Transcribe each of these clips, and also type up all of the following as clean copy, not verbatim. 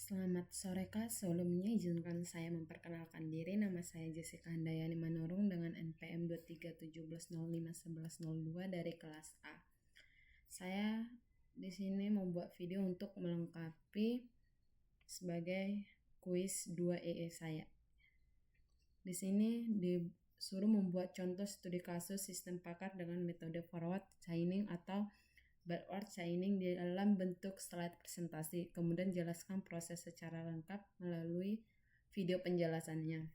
Selamat sore Kak, sebelumnya izinkan saya memperkenalkan diri. Nama saya Jessica Handayani Manurung dengan NPM 2317051102 dari kelas A. Saya di sini membuat video untuk melengkapi sebagai kuis 2 EE saya. Di sini disuruh membuat contoh studi kasus sistem pakar dengan metode forward chaining atau backward chaining di dalam bentuk slide presentasi. Kemudian jelaskan proses secara lengkap melalui video penjelasannya.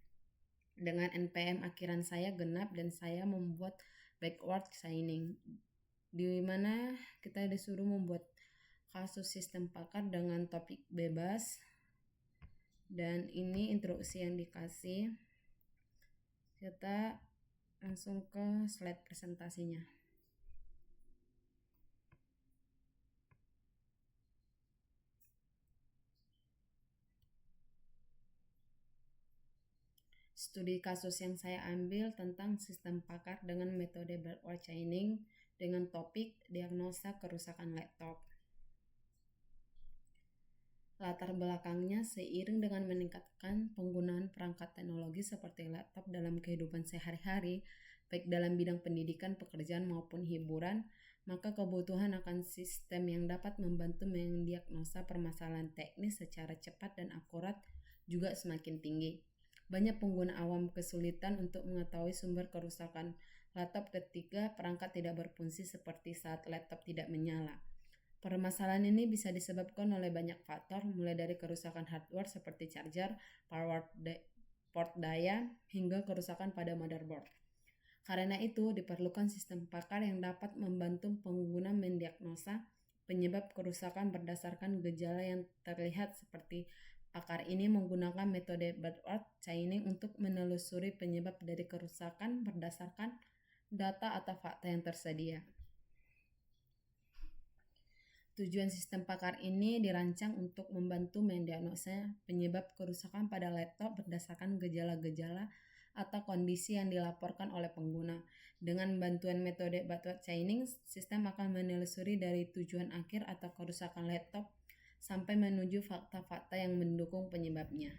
Dengan NPM akhiran saya genap dan saya membuat backward chaining, di mana kita disuruh membuat kasus sistem pakar dengan topik bebas. Dan ini instruksi yang dikasih. Kita langsung ke slide presentasinya. Studi kasus yang saya ambil tentang sistem pakar dengan metode backward chaining dengan topik diagnosa kerusakan laptop. Latar belakangnya, seiring dengan meningkatkan penggunaan perangkat teknologi seperti laptop dalam kehidupan sehari-hari, baik dalam bidang pendidikan, pekerjaan maupun hiburan, maka kebutuhan akan sistem yang dapat membantu mendiagnosa permasalahan teknis secara cepat dan akurat juga semakin tinggi. Banyak pengguna awam kesulitan untuk mengetahui sumber kerusakan laptop ketika perangkat tidak berfungsi seperti saat laptop tidak menyala. Permasalahan ini bisa disebabkan oleh banyak faktor, mulai dari kerusakan hardware seperti charger, port daya, hingga kerusakan pada motherboard. Karena itu, diperlukan sistem pakar yang dapat membantu pengguna mendiagnosa penyebab kerusakan berdasarkan gejala yang terlihat seperti pakar ini menggunakan metode backward chaining untuk menelusuri penyebab dari kerusakan berdasarkan data atau fakta yang tersedia. Tujuan sistem pakar ini dirancang untuk membantu mendiagnosa penyebab kerusakan pada laptop berdasarkan gejala-gejala atau kondisi yang dilaporkan oleh pengguna. Dengan bantuan metode backward chaining, sistem akan menelusuri dari tujuan akhir atau kerusakan laptop sampai menuju fakta-fakta yang mendukung penyebabnya.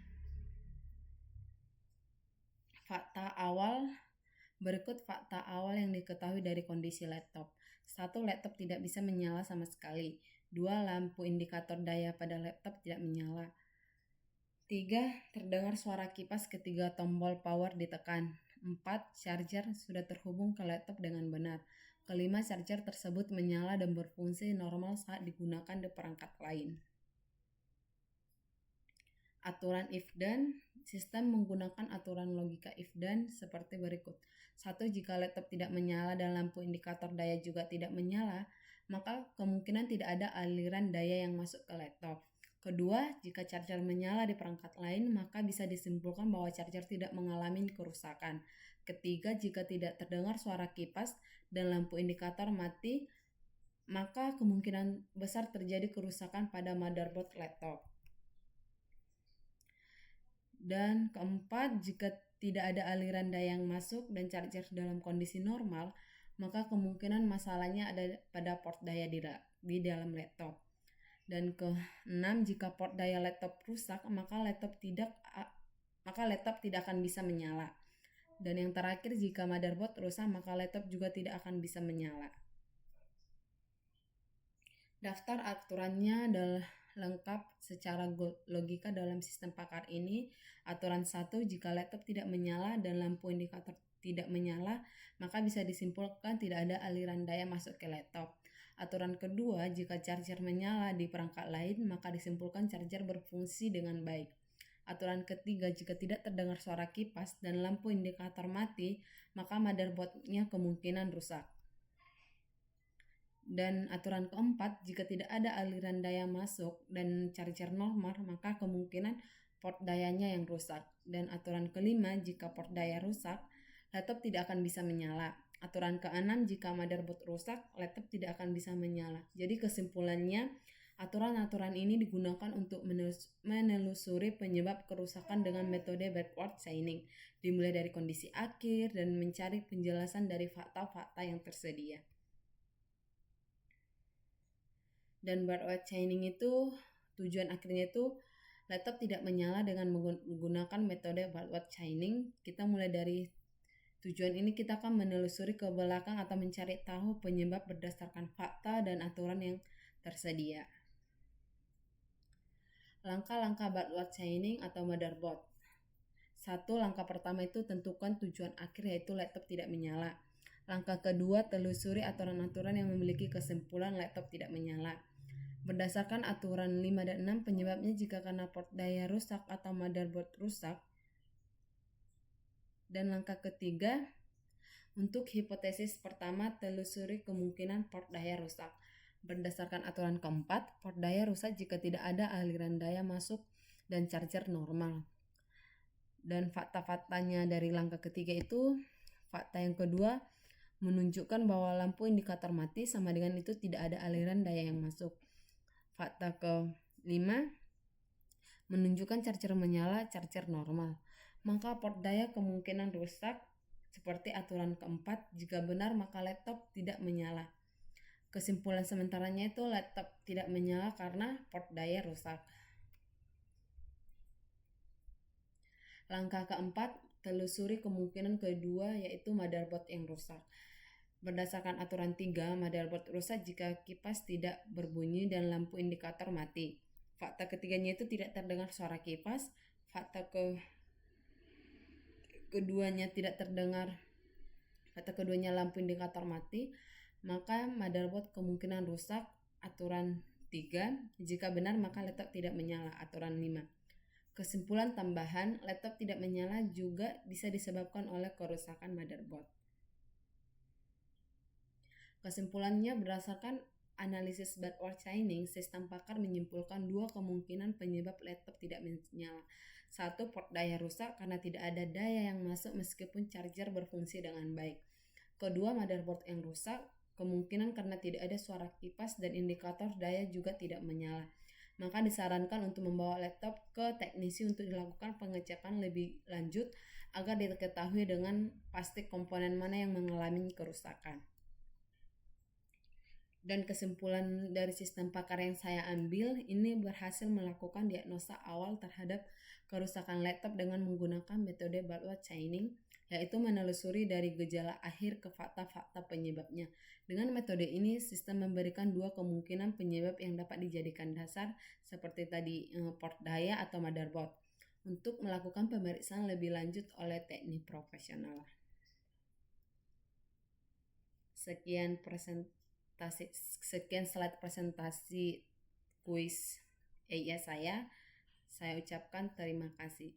Berikut fakta awal yang diketahui dari kondisi laptop. 1. Laptop tidak bisa menyala sama sekali. 2. Lampu indikator daya pada laptop tidak menyala. 3. Terdengar suara kipas ketika tombol power ditekan. 4. Charger sudah terhubung ke laptop dengan benar. 5. Charger tersebut menyala dan berfungsi normal saat digunakan di perangkat lain. Aturan if-then. Sistem menggunakan aturan logika if-then seperti berikut. 1. Jika laptop tidak menyala dan lampu indikator daya juga tidak menyala, maka kemungkinan tidak ada aliran daya yang masuk ke laptop. Kedua, jika charger menyala di perangkat lain, maka bisa disimpulkan bahwa charger tidak mengalami kerusakan. Ketiga, jika tidak terdengar suara kipas dan lampu indikator mati, maka kemungkinan besar terjadi kerusakan pada motherboard laptop. Dan keempat, jika tidak ada aliran daya yang masuk dan charger dalam kondisi normal, maka kemungkinan masalahnya ada pada port daya di dalam laptop. Dan keenam, jika port daya laptop rusak, maka laptop tidak akan bisa menyala. Dan yang terakhir, jika motherboard rusak, maka laptop juga tidak akan bisa menyala. Daftar aturannya adalah lengkap secara logika dalam sistem pakar ini. Aturan 1, jika laptop tidak menyala dan lampu indikator tidak menyala, maka bisa disimpulkan tidak ada aliran daya masuk ke laptop. Aturan kedua, jika charger menyala di perangkat lain, maka disimpulkan charger berfungsi dengan baik. Aturan ketiga, jika tidak terdengar suara kipas dan lampu indikator mati, maka motherboard-nya kemungkinan rusak. Dan aturan keempat, jika tidak ada aliran daya masuk dan charger normal, maka kemungkinan port dayanya yang rusak. Dan aturan kelima, jika port daya rusak, laptop tidak akan bisa menyala. Aturan keenam, jika motherboard rusak, laptop tidak akan bisa menyala. Jadi kesimpulannya, aturan-aturan ini digunakan untuk menelusuri penyebab kerusakan dengan metode backward chaining, dimulai dari kondisi akhir dan mencari penjelasan dari fakta-fakta yang tersedia. Dan backward chaining itu tujuan akhirnya itu Laptop tidak menyala dengan menggunakan metode Baldwin chaining. Kita mulai dari tujuan ini, kita akan menelusuri ke belakang atau mencari tahu penyebab berdasarkan fakta dan aturan yang tersedia. Langkah-langkah Baldwin chaining atau motherboard. 1. Langkah pertama itu tentukan tujuan akhir, yaitu laptop tidak menyala. Langkah kedua, telusuri aturan-aturan yang memiliki kesimpulan laptop tidak menyala. Berdasarkan aturan 5 dan 6, penyebabnya jika karena port daya rusak atau motherboard rusak. Dan langkah ketiga, untuk hipotesis pertama, telusuri kemungkinan port daya rusak. Berdasarkan aturan keempat, port daya rusak jika tidak ada aliran daya masuk dan charger normal. Dan fakta-faktanya dari langkah ketiga itu, fakta yang kedua menunjukkan bahwa lampu indikator mati, sama dengan itu tidak ada aliran daya yang masuk. Fakta ke-5 menunjukkan charger menyala, charger normal. Maka port daya kemungkinan rusak seperti aturan keempat. Jika benar, maka laptop tidak menyala. Kesimpulan sementaranya itu laptop tidak menyala karena port daya rusak. Langkah keempat, telusuri kemungkinan kedua, yaitu motherboard yang rusak. Berdasarkan aturan 3, motherboard rusak jika kipas tidak berbunyi dan lampu indikator mati. Fakta ketiganya itu tidak terdengar suara kipas. Fakta keduanya tidak terdengar. Fakta keduanya lampu indikator mati. Maka motherboard kemungkinan rusak. Aturan 3, jika benar maka laptop tidak menyala. Aturan 5. Kesimpulan tambahan, laptop tidak menyala juga bisa disebabkan oleh kerusakan motherboard. Kesimpulannya, berdasarkan analisis Baldwin chaining, sistem pakar menyimpulkan 2 kemungkinan penyebab laptop tidak menyala. 1. Port daya rusak karena tidak ada daya yang masuk meskipun charger berfungsi dengan baik. Kedua, motherboard yang rusak, kemungkinan karena tidak ada suara kipas dan indikator daya juga tidak menyala. Maka disarankan untuk membawa laptop ke teknisi untuk dilakukan pengecekan lebih lanjut agar diketahui dengan pasti komponen mana yang mengalami kerusakan. Dan kesimpulan dari sistem pakar yang saya ambil, ini berhasil melakukan diagnosa awal terhadap kerusakan laptop dengan menggunakan metode Baldwin chaining, yaitu menelusuri dari gejala akhir ke fakta-fakta penyebabnya. Dengan metode ini, sistem memberikan 2 kemungkinan penyebab yang dapat dijadikan dasar, seperti tadi port daya atau motherboard, untuk melakukan pemeriksaan lebih lanjut oleh teknik profesional. Sekian slide presentasi kuis EIA saya ucapkan terima kasih.